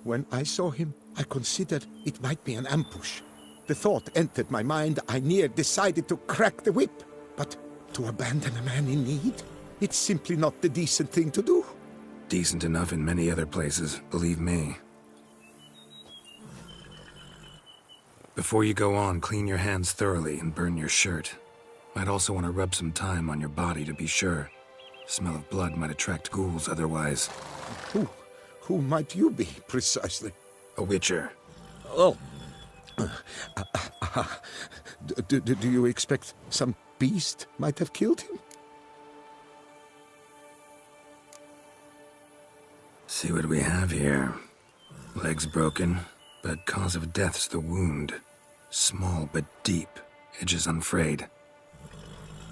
When I saw him, I considered it might be an ambush. The thought entered my mind, I near decided to crack the whip. But to abandon a man in need? It's simply not the decent thing to do. Decent enough in many other places, believe me. Before you go on, clean your hands thoroughly and burn your shirt. Might also want to rub some thyme on your body to be sure. Smell of blood might attract ghouls otherwise. Who might you be, precisely? A witcher. Oh. Do you expect some beast might have killed him? See what we have here. Legs broken, but cause of death's the wound. Small but deep, edges unfrayed.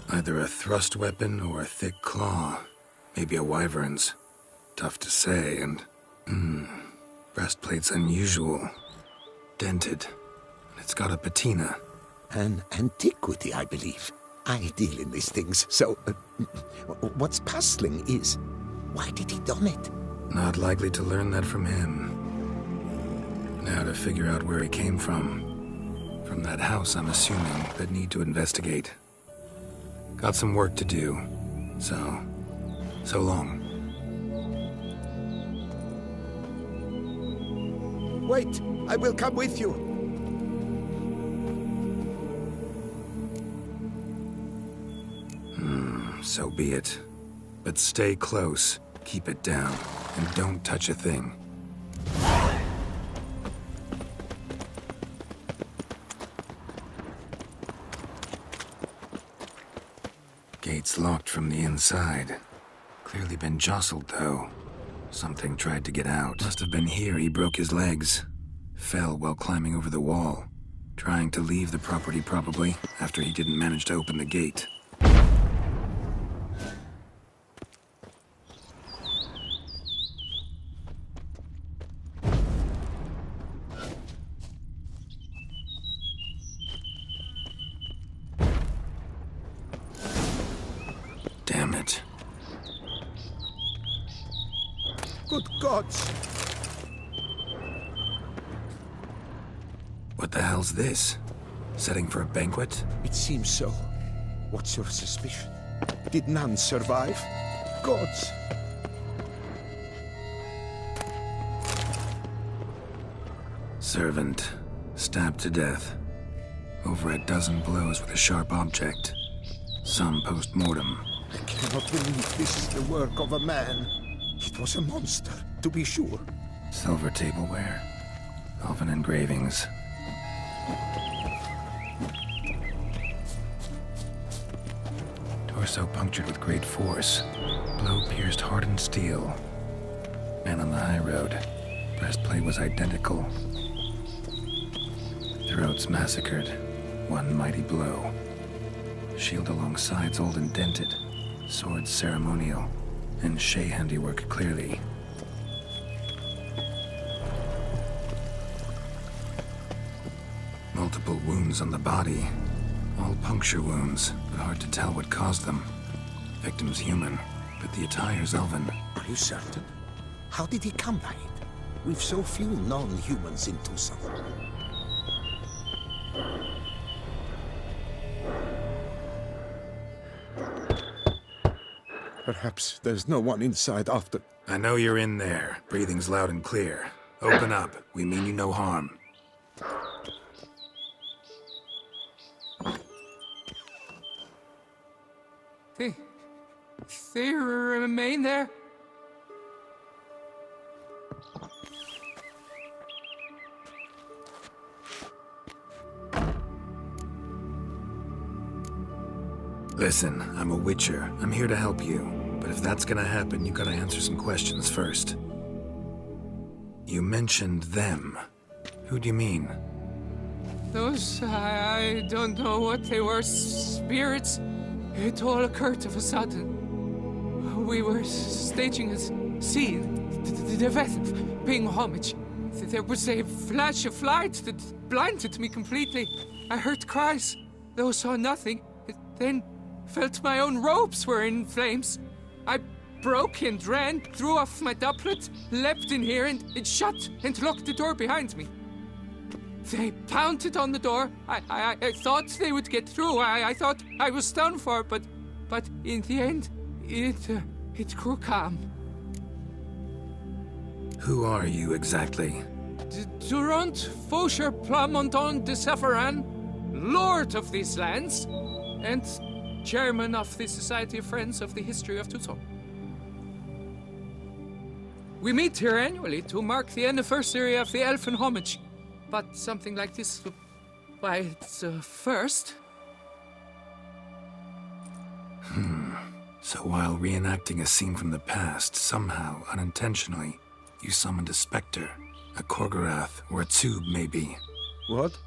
Either a thrust weapon or a thick claw. Maybe a wyvern's. Tough to say, and... breastplate's unusual. Dented. It's got a patina. An antiquity, I believe. I deal in these things, so... what's puzzling is, why did he don it? Not likely to learn that from him. Now to figure out where he came from. From that house, I'm assuming, but need to investigate. Got some work to do, so long. Wait, I will come with you. So be it. But stay close, keep it down, and don't touch a thing. Gate's locked from the inside. Clearly been jostled, though. Something tried to get out. Must have been here he broke his legs. Fell while climbing over the wall. Trying to leave the property, probably, after he didn't manage to open the gate. Damn it. Good gods! What the hell's this? Setting for a banquet? It seems so. What's your suspicion? Did none survive? Gods! Servant. Stabbed to death. Over a dozen blows with a sharp object. Some post-mortem. I cannot believe this is the work of a man. It was a monster, to be sure. Silver tableware. Elven engravings. Torso punctured with great force. Blow pierced hardened steel. Man on the high road. Breastplate was identical. Throats massacred. One mighty blow. Shield along sides old and dented. Sword ceremonial. And Shay handiwork clearly. Multiple wounds on the body. All puncture wounds, but hard to tell what caused them. Victim's human, but the attire's elven. Are you certain? How did he come by it? We've so few non-humans in Tucson. Perhaps there's no one inside after... I know you're in there. Breathing's loud and clear. Open up. We mean you no harm. They remain there? Listen, I'm a witcher. I'm here to help you. But if that's gonna happen, you gotta answer some questions first. You mentioned them. Who do you mean? Those, I don't know what they were. Spirits. It all occurred of a sudden. We were staging a scene. The event of paying homage. There was a flash of light that blinded me completely. I heard cries, though saw nothing. Then felt my own robes were in flames. I broke and ran, threw off my doublet, leapt in here and it shut and locked the door behind me. They pounded on the door. I thought they would get through. I thought I was done for, but in the end, it grew calm. Who are you exactly? Durant Faucher Plamondon de Safaran, Lord of these lands, and Chairman of the Society of Friends of the History of Tucson. We meet here annually to mark the anniversary of the Elfin Homage. But something like this, why, it's a first. So while reenacting a scene from the past, somehow, unintentionally, you summoned a specter, a Korgorath, or a tube, maybe. What?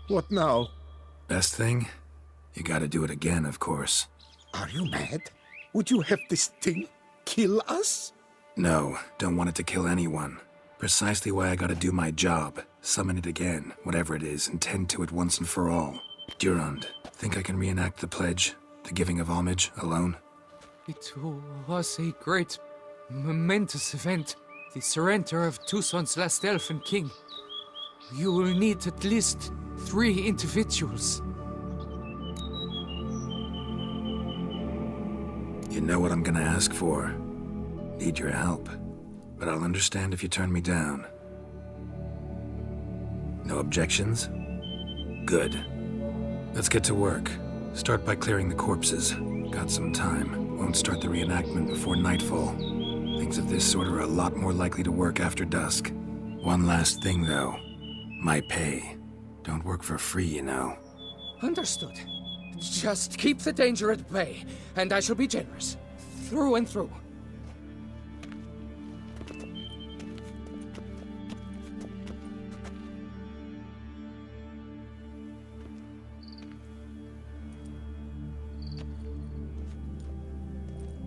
What now? Best thing? You gotta do it again, of course. Are you mad? Would you have this thing kill us? No, don't want it to kill anyone. Precisely why I gotta do my job. Summon it again, whatever it is, and tend to it once and for all. Durand, think I can reenact the pledge, the giving of homage, alone? It was a great, momentous event. The surrender of Tucson's last elfin king. You will need at least 3 individuals. You know what I'm gonna ask for. Need your help. But I'll understand if you turn me down. No objections? Good. Let's get to work. Start by clearing the corpses. Got some time. Won't start the reenactment before nightfall. Things of this sort are a lot more likely to work after dusk. One last thing, though. My pay. Don't work for free, you know. Understood. Just keep the danger at bay, and I shall be generous. Through and through.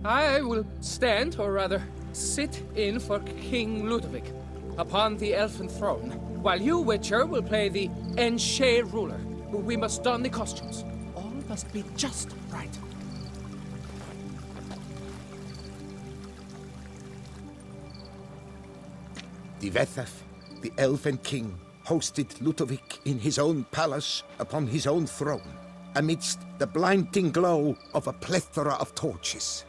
I will stand, or rather, sit in for King Ludovic upon the elfin throne, while you, Witcher, will play the Enche ruler. We must don the costumes. All must be just right. Divethaf, the Elven King, hosted Ludovic in his own palace upon his own throne, amidst the blinding glow of a plethora of torches.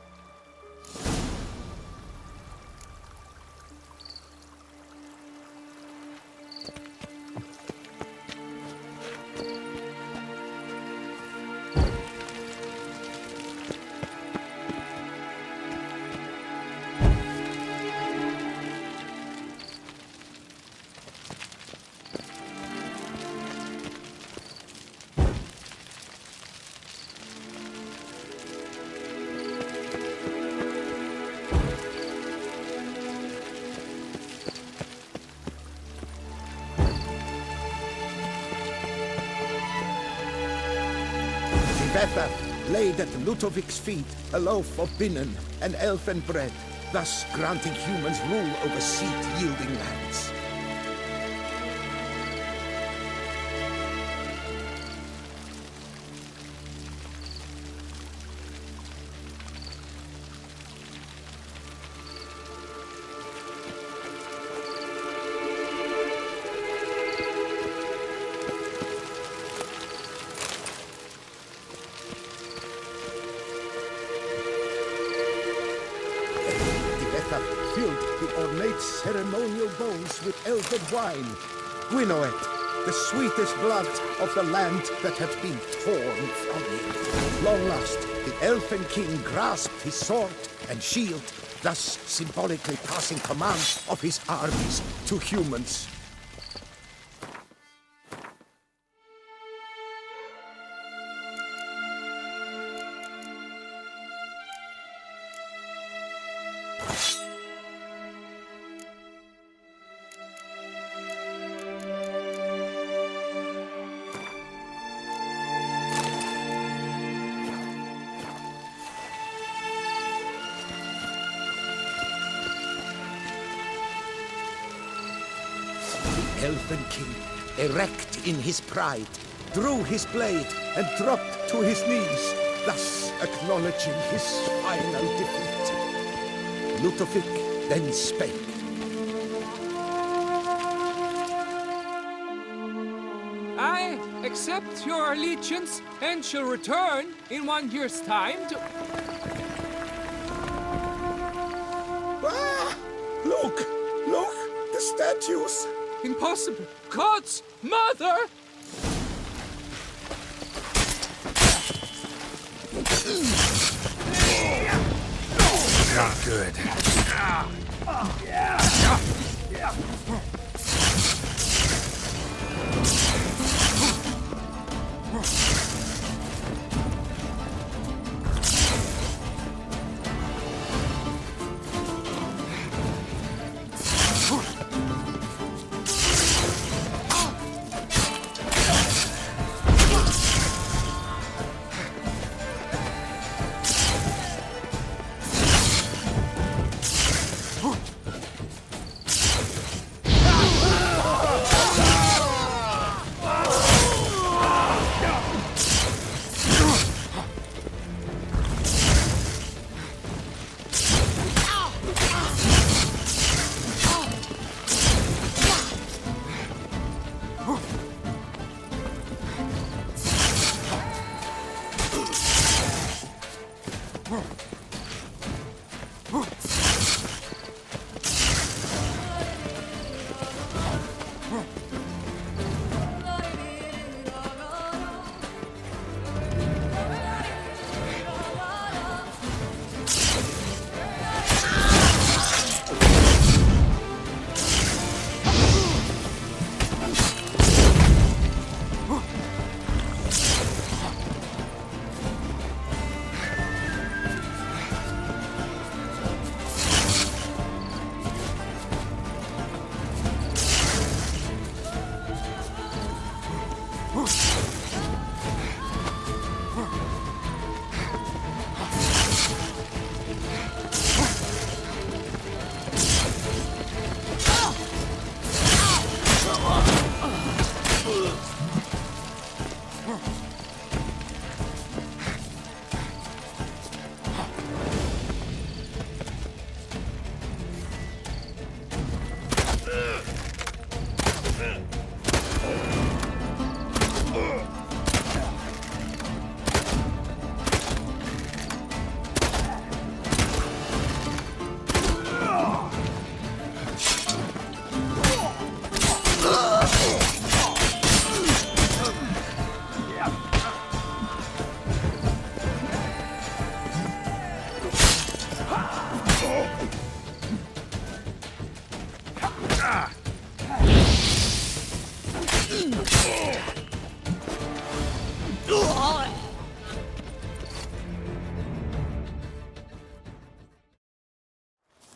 Divethaf laid at Ludovic's feet a loaf of binnen and elfin bread, thus granting humans rule over seed-yielding lands. Filled the ornate ceremonial bowls with elven wine. Gwinoet, the sweetest blood of the land that had been torn from him. Long last, the elfin king grasped his sword and shield, thus symbolically passing command of his armies to humans. Elfin King, erect in his pride, drew his blade and dropped to his knees, thus acknowledging his final defeat. Ludovic then spake. I accept your allegiance and shall return in 1 year's time to... Ah! Look! Look! The statues! Impossible! God's mother! Not good.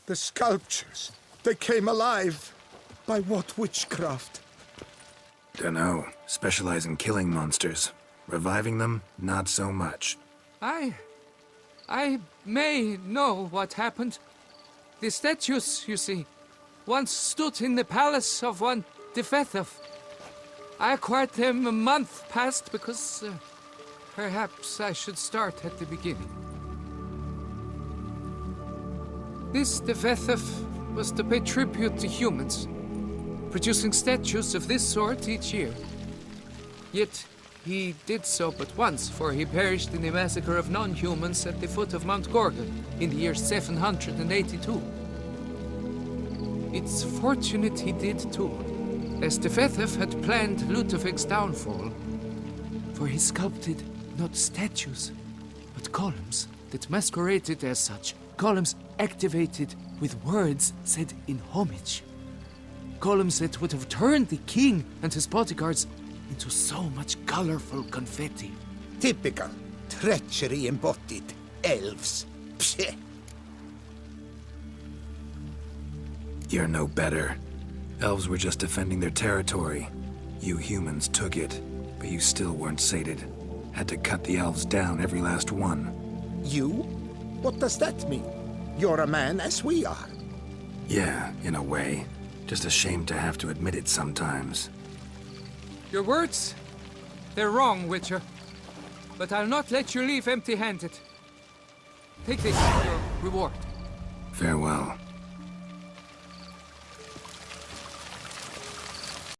The sculptures, they came alive. By what witchcraft? Dunno. Specialize in killing monsters. Reviving them, not so much. I may know what happened. The statues, you see, once stood in the palace of one Defethov. I acquired them a month past because perhaps I should start at the beginning. This Defethov was to pay tribute to humans, producing statues of this sort each year. Yet he did so but once, for he perished in the massacre of non-humans at the foot of Mount Gorgon in the year 782. It's fortunate he did too, as Defethov had planned Ludovic's downfall, for he sculpted not statues, but columns that masqueraded as such. Columns activated with words said in homage. Columns that would have turned the king and his bodyguards into so much colorful confetti. Typical. Treachery embodied. Elves. Psheh. You're no better. Elves were just defending their territory. You humans took it, but you still weren't sated. Had to cut the elves down, every last one. You? What does that mean? You're a man as we are. Yeah, in a way. Just ashamed to have to admit it sometimes. Your words, they're wrong, Witcher. But I'll not let you leave empty-handed. Take this as your reward. Farewell.